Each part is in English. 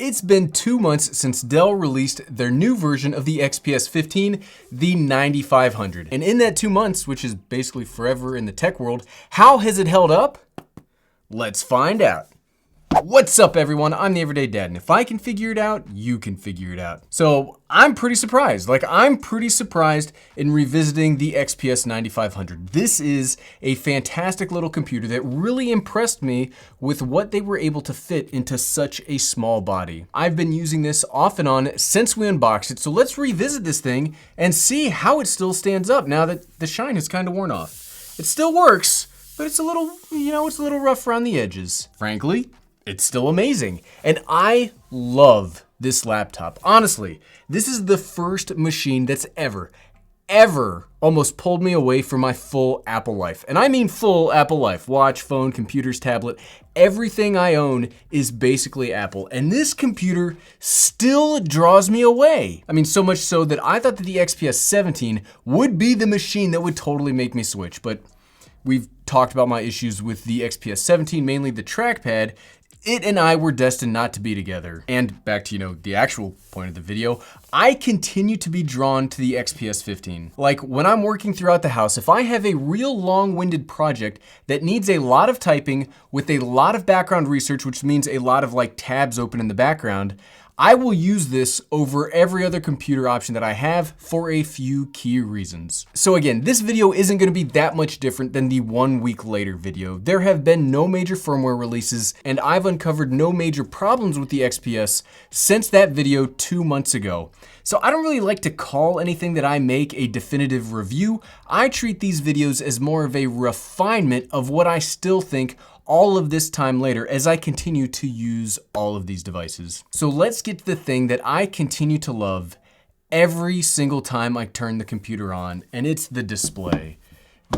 It's been 2 months since Dell released their new version of the XPS 15, the 9500. And in that 2 months, which is basically forever in the tech world, how has it held up? Let's find out. What's up, everyone? I'm the Everyday Dad, and if I can figure it out, you can figure it out. So I'm pretty surprised. I'm pretty surprised in revisiting the XPS 9500. This is a fantastic little computer that really impressed me with what they were able to fit into such a small body. I've been using this off and on since we unboxed it, so let's revisit this thing and see how it still stands up now that the shine has kind of worn off. It still works, but it's a little, it's a little rough around the edges. Frankly, it's still amazing. And I love this laptop. Honestly, this is the first machine that's ever almost pulled me away from my full Apple life. And I mean full Apple life. Watch, phone, computers, tablet, everything I own is basically Apple. And this computer still draws me away. I mean, so much so that I thought that the XPS 17 would be the machine that would totally make me switch. But we've talked about my issues with the XPS 17, mainly the trackpad. It and I were destined not to be together. And back to, the actual point of the video, I continue to be drawn to the XPS 15. Like when I'm working throughout the house, if I have a real long-winded project that needs a lot of typing with a lot of background research, which means a lot of tabs open in the background, I will use this over every other computer option that I have for a few key reasons. So again, this video isn't going to be that much different than the 1 week later video. There have been no major firmware releases, and I've uncovered no major problems with the XPS since that video 2 months ago. So I don't really like to call anything that I make a definitive review. I treat these videos as more of a refinement of what I still think all of this time later as I continue to use all of these devices. So let's get to the thing that I continue to love every single time I turn the computer on, and it's the display.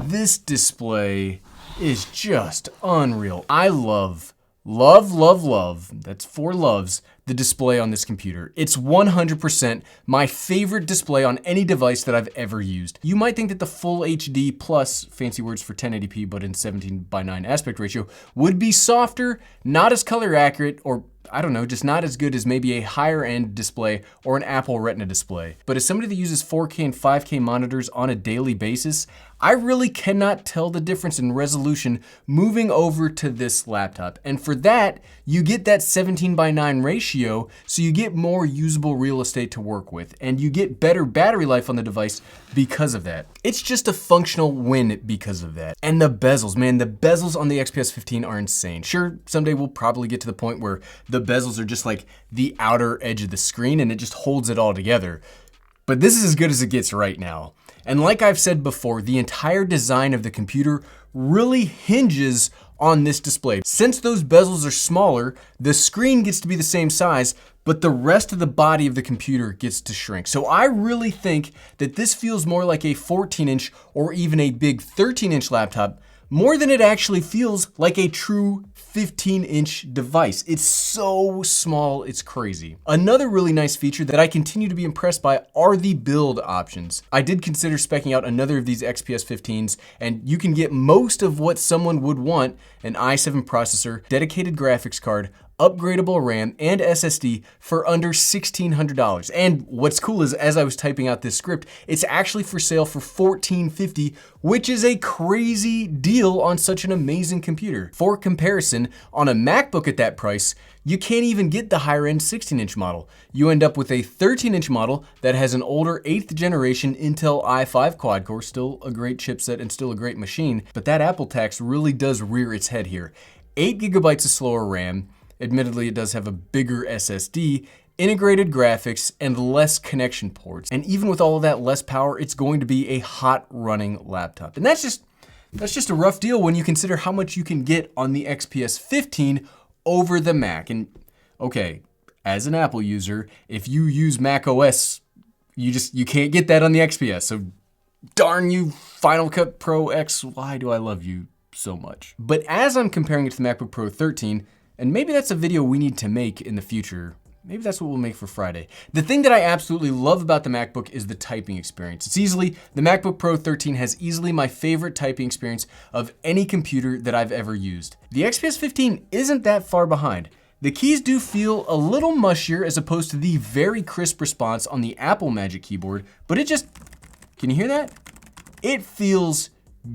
This display is just unreal. I love, that's 4 loves, the display on this computer. It's 100% my favorite display on any device that I've ever used. You might think that the full HD plus, fancy words for 1080p, but in 17:9 aspect ratio, would be softer, not as color accurate, or I don't know, just not as good as maybe a higher end display or an Apple Retina display. But as somebody that uses 4K and 5K monitors on a daily basis, I really cannot tell the difference in resolution moving over to this laptop. And for that, you get that 17:9 ratio, so you get more usable real estate to work with, and you get better battery life on the device because of that. It's just a functional win because of that. And the bezels, man, the bezels on the XPS 15 are insane. Sure, someday we'll probably get to the point where the bezels are just like the outer edge of the screen and it just holds it all together. But this is as good as it gets right now. And like I've said before, the entire design of the computer really hinges on this display. Since those bezels are smaller, the screen gets to be the same size, but the rest of the body of the computer gets to shrink. So I really think that this feels more like a 14-inch or even a big 13-inch laptop, more than it actually feels like a true 15-inch device. It's so small, it's crazy. Another really nice feature that I continue to be impressed by are the build options. I did consider speccing out another of these XPS 15s, and you can get most of what someone would want: an i7 processor, dedicated graphics card, upgradable RAM, and SSD for under $1,600. And what's cool is, as I was typing out this script, it's actually for sale for $1,450, which is a crazy deal on such an amazing computer. For comparison, on a MacBook at that price, you can't even get the higher end 16-inch model. You end up with a 13-inch model that has an older 8th generation Intel i5 quad-core, still a great chipset and still a great machine, but that Apple tax really does rear its head here. 8 gigabytes of slower RAM, admittedly, it does have a bigger SSD, integrated graphics, and less connection ports. And even with all of that less power, it's going to be a hot running laptop. And that's just a rough deal when you consider how much you can get on the XPS 15 over the Mac. And okay, as an Apple user, if you use Mac OS, you can't get that on the XPS. So darn you, Final Cut Pro X, why do I love you so much? But as I'm comparing it to the MacBook Pro 13, and maybe that's a video we need to make in the future. Maybe that's what we'll make for Friday. The thing that I absolutely love about the MacBook is the typing experience. The MacBook Pro 13 has easily my favorite typing experience of any computer that I've ever used. The XPS 15 isn't that far behind. The keys do feel a little mushier as opposed to the very crisp response on the Apple Magic Keyboard, but it just, can you hear that? It feels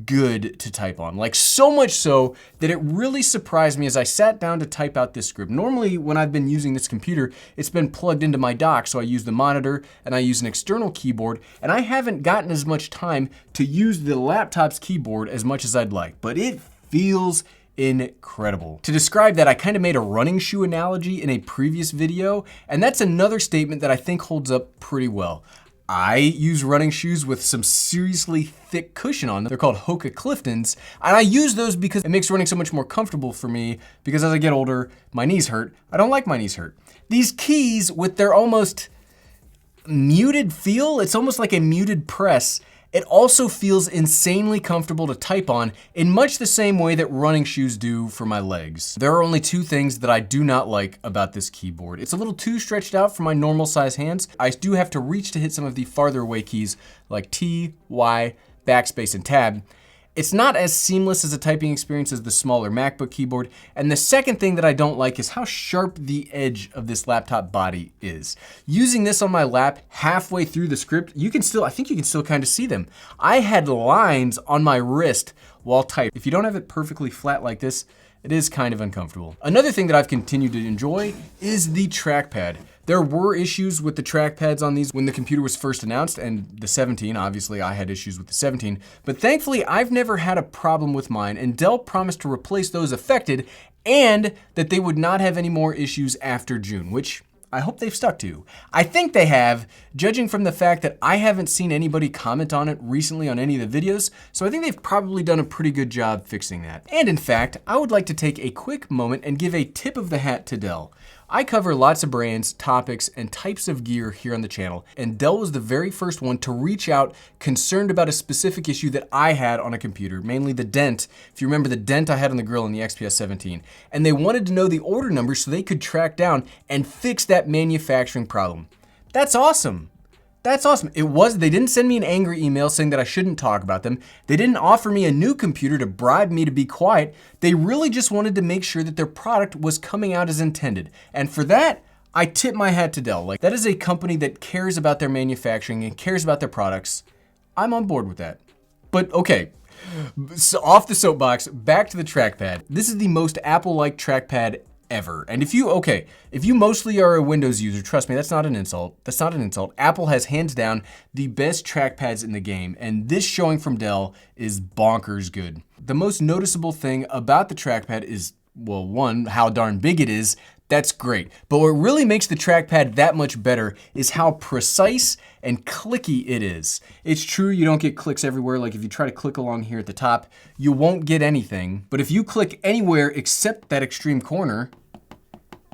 good to type on, like so much so that it really surprised me as I sat down to type out this script. Normally when I've been using this computer, it's been plugged into my dock, so I use the monitor and I use an external keyboard, and I haven't gotten as much time to use the laptop's keyboard as much as I'd like, but it feels incredible. To describe that, I kind of made a running shoe analogy in a previous video, and that's another statement that I think holds up pretty well. I use running shoes with some seriously thick cushion on them. They're called Hoka Cliftons, and I use those because it makes running so much more comfortable for me, because as I get older, my knees hurt. I don't like my knees hurt. These keys with their almost muted feel, it's almost like a muted press, it also feels insanely comfortable to type on in much the same way that running shoes do for my legs. There are only two things that I do not like about this keyboard. It's a little too stretched out for my normal size hands. I do have to reach to hit some of the farther away keys like T, Y, backspace, and tab. It's not as seamless as a typing experience as the smaller MacBook keyboard. And the second thing that I don't like is how sharp the edge of this laptop body is. Using this on my lap halfway through the script, I think you can still kind of see them. I had lines on my wrist while typing. If you don't have it perfectly flat like this, it is kind of uncomfortable. Another thing that I've continued to enjoy is the trackpad. There were issues with the trackpads on these when the computer was first announced, and the 17, obviously I had issues with the 17, but thankfully I've never had a problem with mine, and Dell promised to replace those affected and that they would not have any more issues after June, which I hope they've stuck to. I think they have, judging from the fact that I haven't seen anybody comment on it recently on any of the videos, so I think they've probably done a pretty good job fixing that. And in fact, I would like to take a quick moment and give a tip of the hat to Dell. I cover lots of brands, topics, and types of gear here on the channel, and Dell was the very first one to reach out concerned about a specific issue that I had on a computer, mainly the dent. If you remember the dent I had on the grill in the XPS 17, and they wanted to know the order number so they could track down and fix that manufacturing problem. That's awesome. That's awesome. They didn't send me an angry email saying that I shouldn't talk about them. They didn't offer me a new computer to bribe me to be quiet. They really just wanted to make sure that their product was coming out as intended. And for that, I tip my hat to Dell. Like, that is a company that cares about their manufacturing and cares about their products. I'm on board with that. But okay, so off the soapbox, back to the trackpad. This is the most Apple-like trackpad ever. And if you mostly are a Windows user, trust me, that's not an insult. That's not an insult. Apple has hands down the best trackpads in the game, and this showing from Dell is bonkers good. The most noticeable thing about the trackpad is, well, one, how darn big it is. That's great. But what really makes the trackpad that much better is how precise and clicky it is. It's true you don't get clicks everywhere. Like if you try to click along here at the top, you won't get anything. But if you click anywhere except that extreme corner,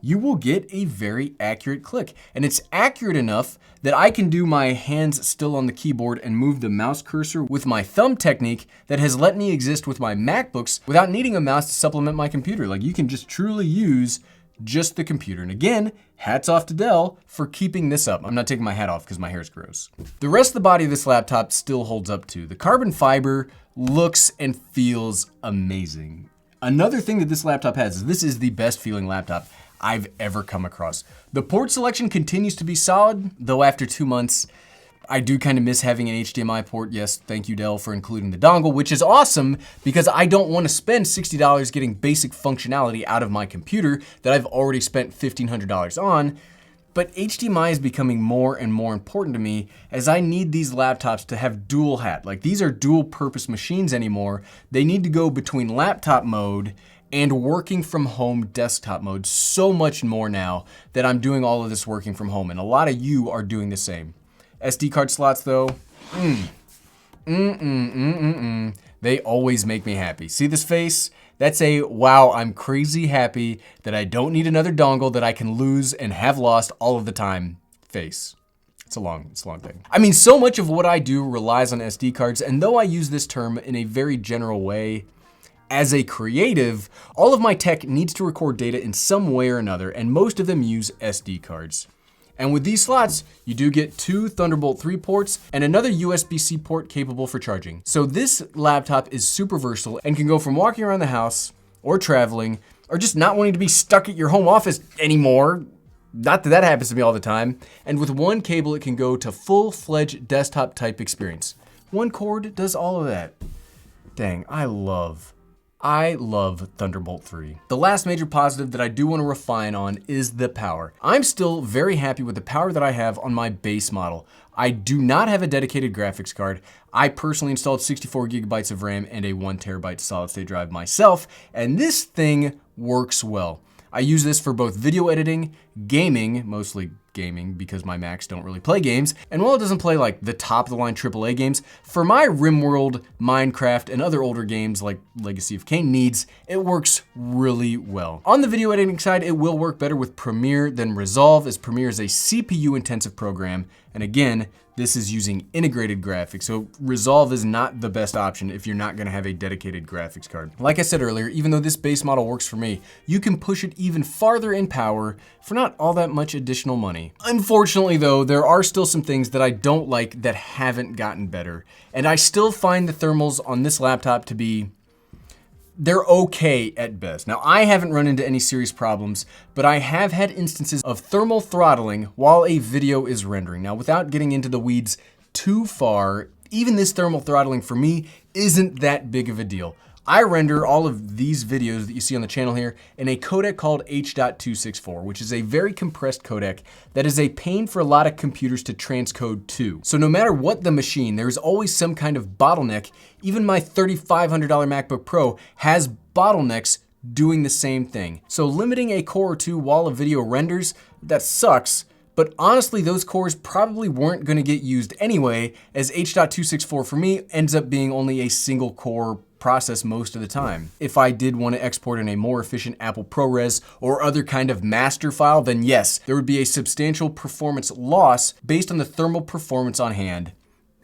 you will get a very accurate click. And it's accurate enough that I can do my hands still on the keyboard and move the mouse cursor with my thumb technique that has let me exist with my MacBooks without needing a mouse to supplement my computer. Like, you can just truly use just the computer. And again, hats off to Dell for keeping this up. I'm not taking my hat off because my hair is gross. The rest of the body of this laptop still holds up too. The carbon fiber looks and feels amazing. Another thing that this laptop has is this is the best feeling laptop I've ever come across. The port selection continues to be solid, though after 2 months, I do kind of miss having an HDMI port. Yes, thank you, Dell, for including the dongle, which is awesome because I don't want to spend $60 getting basic functionality out of my computer that I've already spent $1,500 on. But HDMI is becoming more and more important to me as I need these laptops to have dual hat. Like, these are dual purpose machines anymore. They need to go between laptop mode and working from home desktop mode so much more now that I'm doing all of this working from home. And a lot of you are doing the same. SD card slots though, they always make me happy. See this face? That's a, wow, I'm crazy happy that I don't need another dongle that I can lose and have lost all of the time face. It's a long thing. I mean, so much of what I do relies on SD cards, and though I use this term in a very general way, as a creative, all of my tech needs to record data in some way or another, and most of them use SD cards. And with these slots, you do get 2 Thunderbolt 3 ports and another USB-C port capable for charging. So this laptop is super versatile and can go from walking around the house or traveling or just not wanting to be stuck at your home office anymore. Not that that happens to me all the time. And with one cable, it can go to full-fledged desktop type experience. One cord does all of that. Dang, I love Thunderbolt 3. The last major positive that I do want to refine on is the power. I'm still very happy with the power that I have on my base model. I do not have a dedicated graphics card. I personally installed 64 gigabytes of RAM and a 1 terabyte solid state drive myself, and this thing works well. I use this for both video editing, gaming, mostly gaming because my Macs don't really play games, and while it doesn't play like the top of the line AAA games, for my RimWorld, Minecraft, and other older games like Legacy of Kain needs, it works really well. On the video editing side, it will work better with Premiere than Resolve, as Premiere is a CPU intensive program, and again, this is using integrated graphics, so Resolve is not the best option if you're not gonna have a dedicated graphics card. Like I said earlier, even though this base model works for me, you can push it even farther in power for not all that much additional money. Unfortunately though, there are still some things that I don't like that haven't gotten better, and I still find the thermals on this laptop to be they're okay at best. Now, I haven't run into any serious problems, but I have had instances of thermal throttling while a video is rendering. Now, without getting into the weeds too far, even this thermal throttling for me isn't that big of a deal. I render all of these videos that you see on the channel here in a codec called H.264, which is a very compressed codec that is a pain for a lot of computers to transcode to. So no matter what the machine, there's always some kind of bottleneck. Even my $3,500 MacBook Pro has bottlenecks doing the same thing. So limiting a core or two while a video renders, that sucks. But honestly, those cores probably weren't gonna get used anyway, as H.264 for me ends up being only a single core process most of the time. If I did want to export in a more efficient Apple ProRes or other kind of master file, then yes, there would be a substantial performance loss based on the thermal performance on hand,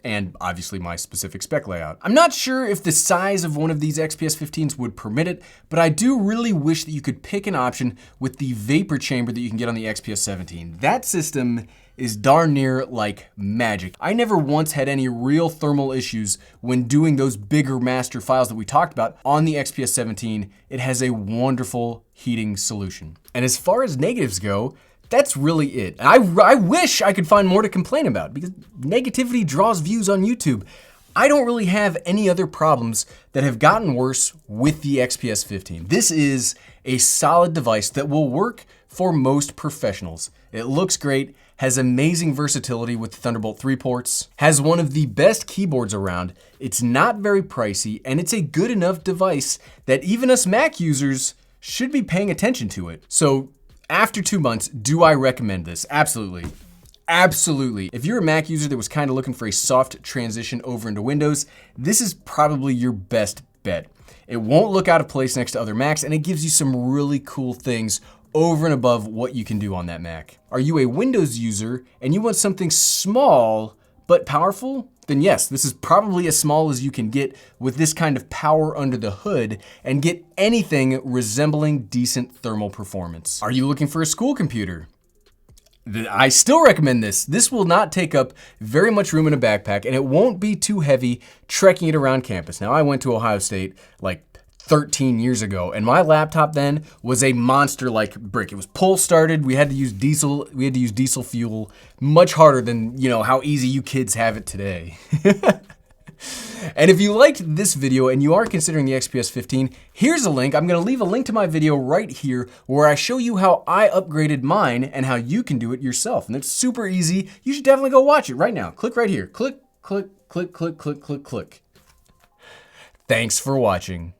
and obviously my specific spec layout. I'm not sure if the size of one of these XPS 15s would permit it, but I do really wish that you could pick an option with the vapor chamber that you can get on the XPS 17. That system is darn near like magic. I never once had any real thermal issues when doing those bigger master files that we talked about on the XPS 17. It has a wonderful heating solution. And as far as negatives go, that's really it. I wish I could find more to complain about because negativity draws views on YouTube. I don't really have any other problems that have gotten worse with the XPS 15. This is a solid device that will work for most professionals. It looks great, has amazing versatility with Thunderbolt 3 ports, has one of the best keyboards around, it's not very pricey, and it's a good enough device that even us Mac users should be paying attention to it. So after 2 months, do I recommend this? Absolutely. Absolutely. If you're a Mac user that was kind of looking for a soft transition over into Windows, this is probably your best bet. It won't look out of place next to other Macs, and it gives you some really cool things over and above what you can do on that Mac. Are you a Windows user and you want something small but powerful? Then yes, this is probably as small as you can get with this kind of power under the hood and get anything resembling decent thermal performance. Are you looking for a school computer? I still recommend this. This will not take up very much room in a backpack, and it won't be too heavy trekking it around campus. Now, I went to Ohio State like 13 years ago, and my laptop then was a monster like brick. It was pull started. We had to use diesel fuel, much harder than, you know, how easy you kids have it today. And if you liked this video and you are considering the XPS 15, here's a link. I'm gonna leave a link to my video right here where I show you how I upgraded mine and how you can do it yourself. And it's super easy. You should definitely go watch it right now. Click right here. Click, click, click, click, click, click, click. Thanks for watching.